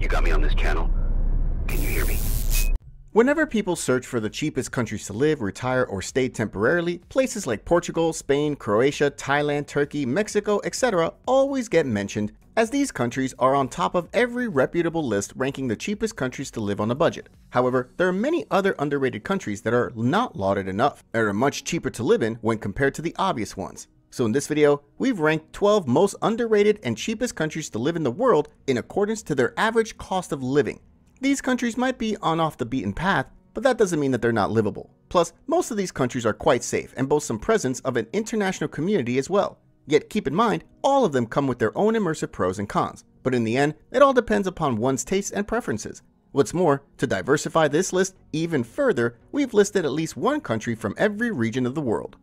You got me on this channel? Can you hear me? Whenever people search for the cheapest countries to live, retire, or stay temporarily, places like Portugal, Spain, Croatia, Thailand, Turkey, Mexico, etc. always get mentioned, as these countries are on top of every reputable list ranking the cheapest countries to live on a budget. However, there are many other underrated countries that are not lauded enough and are much cheaper to live in when compared to the obvious ones. So in this video, we've ranked 12 most underrated and cheapest countries to live in the world in accordance to their average cost of living. These countries might be on off the beaten path, but that doesn't mean that they're not livable. Plus, most of these countries are quite safe and boast some presence of an international community as well. Yet keep in mind, all of them come with their own immersive pros and cons, but in the end, it all depends upon one's tastes and preferences. What's more, to diversify this list even further, we've listed at least one country from every region of the world.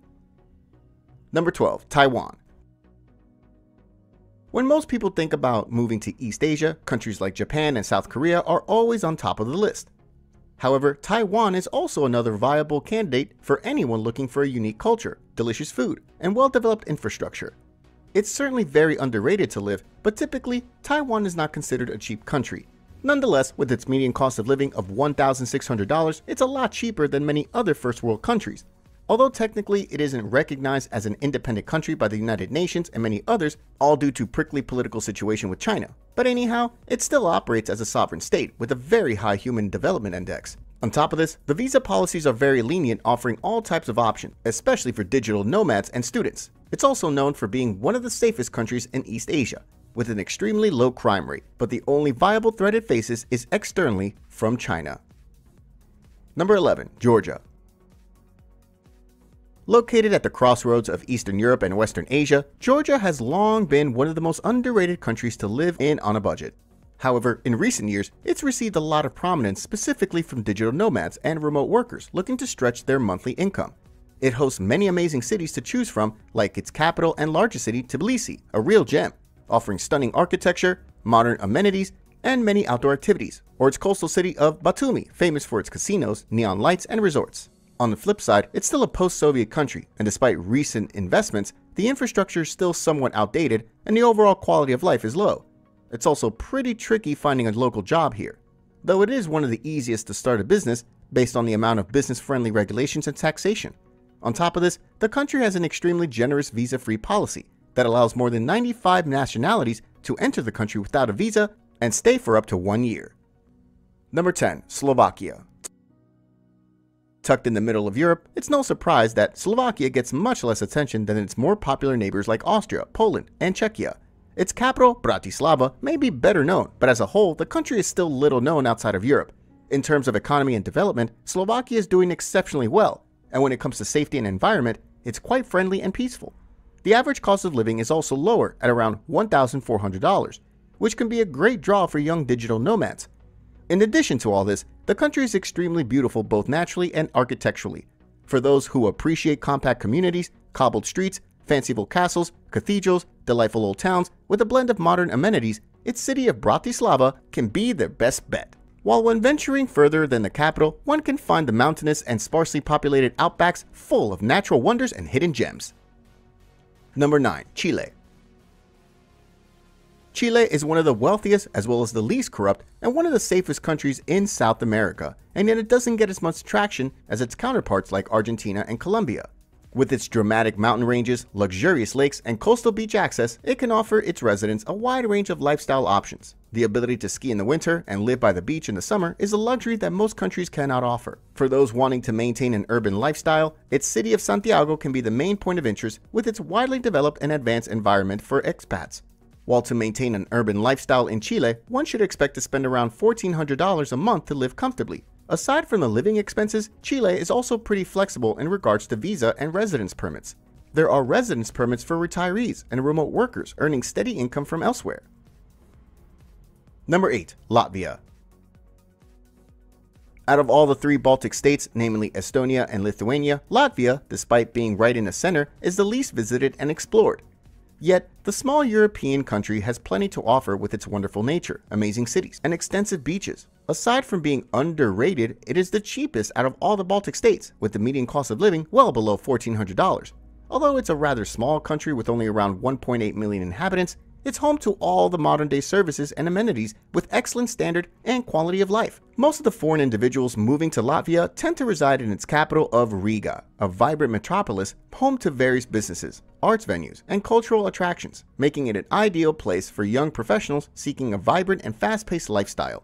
Number 12, Taiwan. When most people think about moving to East Asia, countries like Japan and South Korea are always on top of the list. However, Taiwan is also another viable candidate for anyone looking for a unique culture, delicious food, and well-developed infrastructure. It's certainly very underrated to live, but typically, Taiwan is not considered a cheap country. Nonetheless, with its median cost of living of $1,600, it's a lot cheaper than many other first world countries. Although technically it isn't recognized as an independent country by the United Nations and many others, all due to prickly political situation with China. But anyhow, it still operates as a sovereign state with a very high human development index. On top of this, the visa policies are very lenient, offering all types of options, especially for digital nomads and students. It's also known for being one of the safest countries in East Asia, with an extremely low crime rate, but the only viable threat it faces is externally from China. Number 11, Georgia. Located at the crossroads of Eastern Europe and Western Asia, Georgia has long been one of the most underrated countries to live in on a budget. However, in recent years, it's received a lot of prominence specifically from digital nomads and remote workers looking to stretch their monthly income. It hosts many amazing cities to choose from, like its capital and largest city, Tbilisi, a real gem, offering stunning architecture, modern amenities, and many outdoor activities, or its coastal city of Batumi, famous for its casinos, neon lights, and resorts. On the flip side, it's still a post-Soviet country, and despite recent investments, the infrastructure is still somewhat outdated and the overall quality of life is low. It's also pretty tricky finding a local job here, though it is one of the easiest to start a business based on the amount of business-friendly regulations and taxation. On top of this, the country has an extremely generous visa-free policy that allows more than 95 nationalities to enter the country without a visa and stay for up to 1 year. Number 10, Slovakia. Tucked in the middle of Europe, it's no surprise that Slovakia gets much less attention than its more popular neighbors like Austria, Poland, and Czechia. Its capital, Bratislava, may be better known, but as a whole, the country is still little known outside of Europe. In terms of economy and development, Slovakia is doing exceptionally well, and when it comes to safety and environment, it's quite friendly and peaceful. The average cost of living is also lower at around $1,400, which can be a great draw for young digital nomads. In addition to all this, the country is extremely beautiful both naturally and architecturally. For those who appreciate compact communities, cobbled streets, fanciful castles, cathedrals, delightful old towns, with a blend of modern amenities, its city of Bratislava can be their best bet. While when venturing further than the capital, one can find the mountainous and sparsely populated outbacks full of natural wonders and hidden gems. Number 9, Chile. Chile is one of the wealthiest as well as the least corrupt and one of the safest countries in South America, and yet it doesn't get as much traction as its counterparts like Argentina and Colombia. With its dramatic mountain ranges, luxurious lakes, and coastal beach access, it can offer its residents a wide range of lifestyle options. The ability to ski in the winter and live by the beach in the summer is a luxury that most countries cannot offer. For those wanting to maintain an urban lifestyle, its city of Santiago can be the main point of interest with its widely developed and advanced environment for expats. While to maintain an urban lifestyle in Chile, one should expect to spend around $1,400 a month to live comfortably. Aside from the living expenses, Chile is also pretty flexible in regards to visa and residence permits. There are residence permits for retirees and remote workers earning steady income from elsewhere. Number 8, Latvia. Out of all the 3 Baltic states, namely Estonia and Lithuania, Latvia, despite being right in the center, is the least visited and explored. Yet, the small European country has plenty to offer with its wonderful nature, amazing cities, and extensive beaches. Aside from being underrated, it is the cheapest out of all the Baltic states, with the median cost of living well below $1,400. Although it's a rather small country with only around 1.8 million inhabitants, It's home to all the modern-day services and amenities with excellent standard and quality of life. Most of the foreign individuals moving to Latvia tend to reside in its capital of Riga, a vibrant metropolis home to various businesses, arts venues, and cultural attractions, making it an ideal place for young professionals seeking a vibrant and fast-paced lifestyle.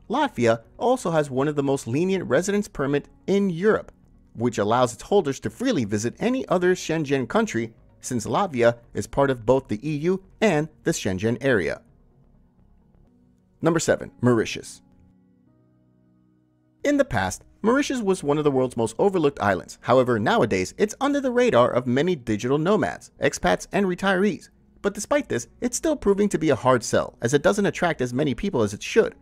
Latvia also has one of the most lenient residence permits in Europe, which allows its holders to freely visit any other Schengen country since Latvia is part of both the EU and the Schengen area. Number 7. Mauritius. In the past, Mauritius was one of the world's most overlooked islands. However, nowadays, it's under the radar of many digital nomads, expats, and retirees. But despite this, it's still proving to be a hard sell, as it doesn't attract as many people as it should.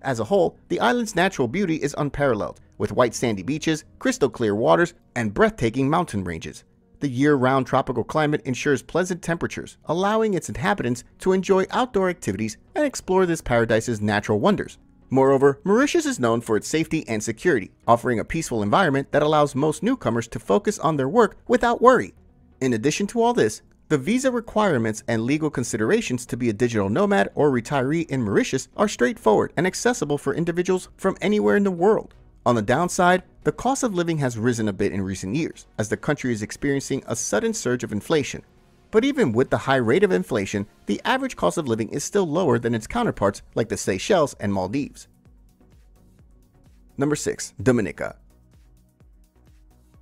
As a whole, the island's natural beauty is unparalleled, with white sandy beaches, crystal clear waters, and breathtaking mountain ranges. The year-round tropical climate ensures pleasant temperatures, allowing its inhabitants to enjoy outdoor activities and explore this paradise's natural wonders. Moreover, Mauritius is known for its safety and security, offering a peaceful environment that allows most newcomers to focus on their work without worry. In addition to all this, the visa requirements and legal considerations to be a digital nomad or retiree in Mauritius are straightforward and accessible for individuals from anywhere in the world. On the downside, the cost of living has risen a bit in recent years, as the country is experiencing a sudden surge of inflation. But even with the high rate of inflation, the average cost of living is still lower than its counterparts like the Seychelles and Maldives. Number 6. Dominica.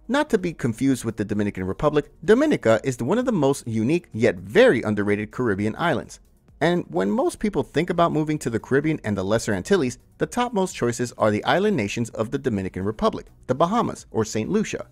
Not to be confused with the Dominican Republic, Dominica is one of the most unique yet very underrated Caribbean islands. And when most people think about moving to the Caribbean and the Lesser Antilles, the topmost choices are the island nations of the Dominican Republic, the Bahamas, or St. Lucia.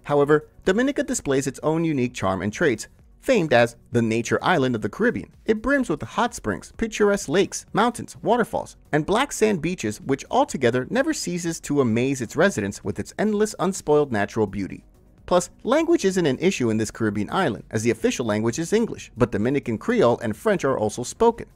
However, Dominica displays its own unique charm and traits. Famed as the nature island of the Caribbean, it brims with hot springs, picturesque lakes, mountains, waterfalls, and black sand beaches, which altogether never ceases to amaze its residents with its endless unspoiled natural beauty. Plus, language isn't an issue in this Caribbean island, as the official language is English, but Dominican Creole and French are also spoken.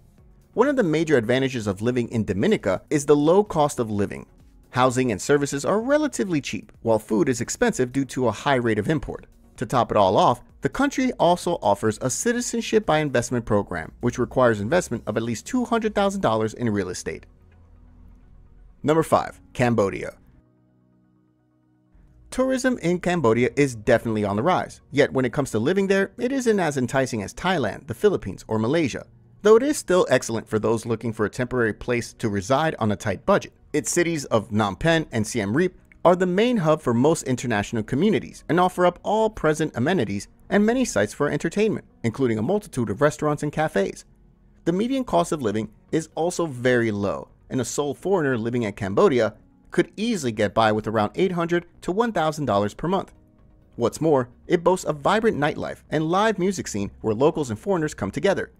One of the major advantages of living in Dominica is the low cost of living. Housing and services are relatively cheap, while food is expensive due to a high rate of import. To top it all off, the country also offers a citizenship by investment program, which requires investment of at least $200,000 in real estate. Number 5. Cambodia. Tourism in Cambodia is definitely on the rise, yet when it comes to living there, it isn't as enticing as Thailand, the Philippines, or Malaysia, though it is still excellent for those looking for a temporary place to reside on a tight budget. Its cities of Phnom Penh and Siem Reap are the main hub for most international communities and offer up all present amenities and many sites for entertainment, including a multitude of restaurants and cafes. The median cost of living is also very low, and a sole foreigner living in Cambodia could easily get by with around $800 to $1,000 per month. What's more, it boasts a vibrant nightlife and live music scene where locals and foreigners come together.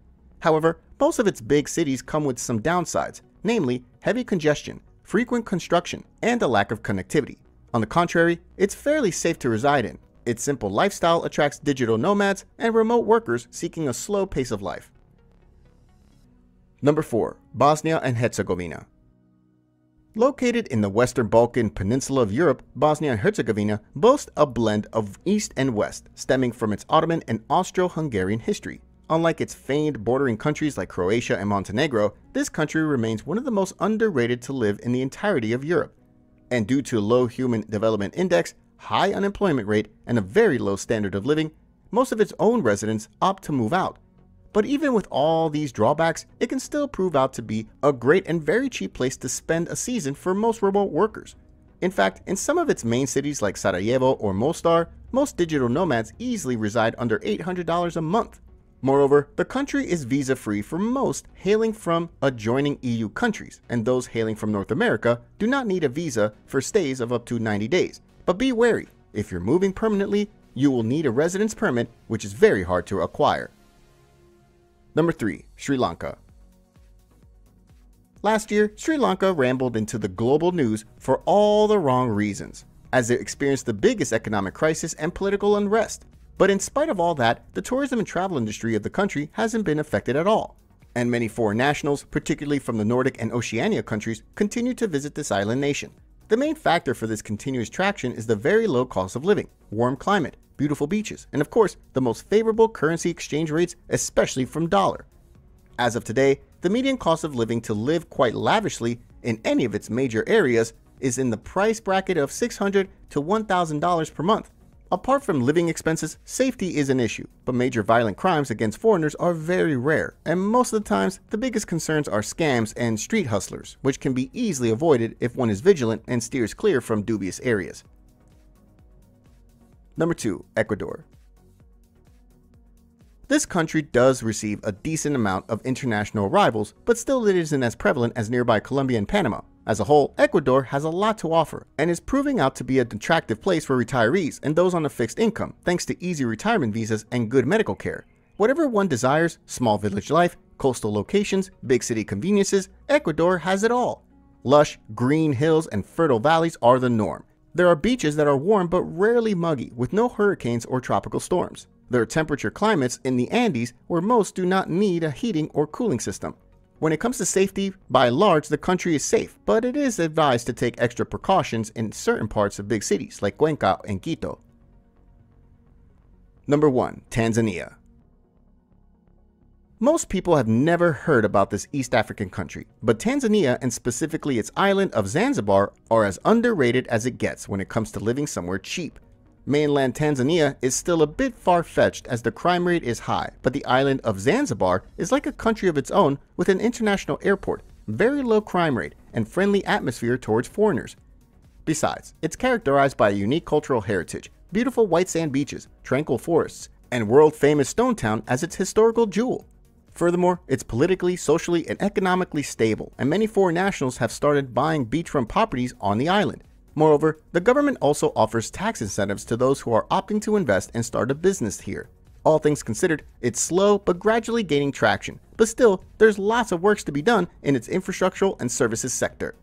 However, most of its big cities come with some downsides, namely heavy congestion, frequent construction, and a lack of connectivity. On the contrary, it's fairly safe to reside in. Its simple lifestyle attracts digital nomads and remote workers seeking a slow pace of life. Number 4. Bosnia and Herzegovina. Located in the Western Balkan Peninsula of Europe, Bosnia and Herzegovina boasts a blend of East and West, stemming from its Ottoman and Austro-Hungarian history. Unlike its famed bordering countries like Croatia and Montenegro, this country remains one of the most underrated to live in the entirety of Europe. And due to low Human Development Index, high unemployment rate, and a very low standard of living, most of its own residents opt to move out. But even with all these drawbacks, it can still prove out to be a great and very cheap place to spend a season for most remote workers. In fact, in some of its main cities like Sarajevo or Mostar, most digital nomads easily reside under $800 a month. Moreover, the country is visa-free for most hailing from adjoining EU countries, and those hailing from North America do not need a visa for stays of up to 90 days. But be wary, if you're moving permanently, you will need a residence permit, which is very hard to acquire. Number 3. Sri Lanka. Last year, Sri Lanka rambled into the global news for all the wrong reasons, as it experienced the biggest economic crisis and political unrest. But in spite of all that, the tourism and travel industry of the country hasn't been affected at all. And many foreign nationals, particularly from the Nordic and Oceania countries, continue to visit this island nation. The main factor for this continuous traction is the very low cost of living, warm climate, beautiful beaches, and of course, the most favorable currency exchange rates, especially from dollar. As of today, the median cost of living to live quite lavishly in any of its major areas is in the price bracket of $600 to $1,000 per month. Apart from living expenses, safety is an issue, but major violent crimes against foreigners are very rare, and most of the times, the biggest concerns are scams and street hustlers, which can be easily avoided if one is vigilant and steers clear from dubious areas. Number 2. Ecuador. This country does receive a decent amount of international arrivals, but still it isn't as prevalent as nearby Colombia and Panama. As a whole, Ecuador has a lot to offer and is proving out to be an attractive place for retirees and those on a fixed income thanks to easy retirement visas and good medical care. Whatever one desires, small village life, coastal locations, big city conveniences, Ecuador has it all. Lush, green hills and fertile valleys are the norm. There are beaches that are warm but rarely muggy with no hurricanes or tropical storms. There are temperature climates in the Andes where most do not need a heating or cooling system. When it comes to safety, by and large, the country is safe, but it is advised to take extra precautions in certain parts of big cities like Cuenca and Quito. Number 1. Tanzania. Most people have never heard about this East African country, but Tanzania and specifically its island of Zanzibar are as underrated as it gets when it comes to living somewhere cheap. Mainland Tanzania is still a bit far-fetched as the crime rate is high, but the island of Zanzibar is like a country of its own with an international airport, very low crime rate, and friendly atmosphere towards foreigners. Besides, it's characterized by a unique cultural heritage, beautiful white sand beaches, tranquil forests, and world-famous Stone Town as its historical jewel. Furthermore, it's politically, socially, and economically stable, and many foreign nationals have started buying beachfront properties on the island. Moreover, the government also offers tax incentives to those who are opting to invest and start a business here. All things considered, it's slow but gradually gaining traction, but still, there's lots of work to be done in its infrastructural and services sector.